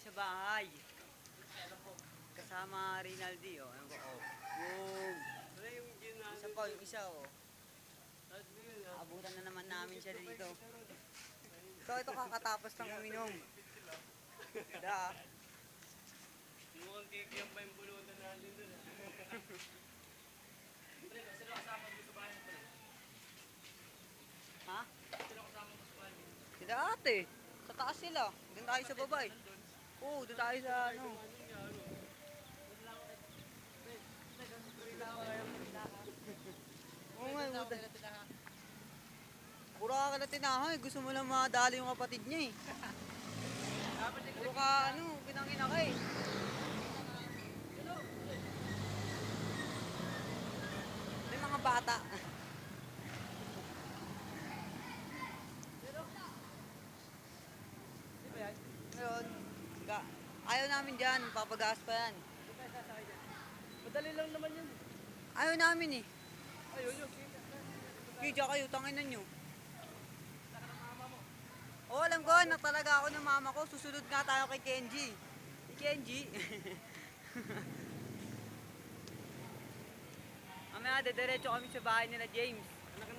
sa bahay. Kasama Rinaldi, oh. Ano ba, oh. Yung isa pa, yung isa, oh. Abutan na naman namin siya dito. So, ito kakatapos ng uminom. Da. Mukhang kikiyang pa yung bulutan natin dun. Pre, sino kasama mo sa bahay mo? Ha? Sino kasama mo sa bahay mo? Sila ate. Sa taas sila. Doon tayo sa baba, eh. Oo, doon tayo sa ano. Oo nga, buta. Puro ka kala tinaha, eh. Gusto mo lang madali yung kapatid niya, eh. Puro ka, ano, pinangina ka, eh. May mga bata. Ngayon, ayaw namin dyan, papagas pa yan. Madali lang naman yun. Ayaw namin, eh. Ayun yun. Kaya kayo, tanginan nyo. Oo, alam ko, anak talaga ako ng mama ko. Susunod nga tayo kay Kenji. Si Kenji. Mamaya, dediretso kami sa bahay nila James.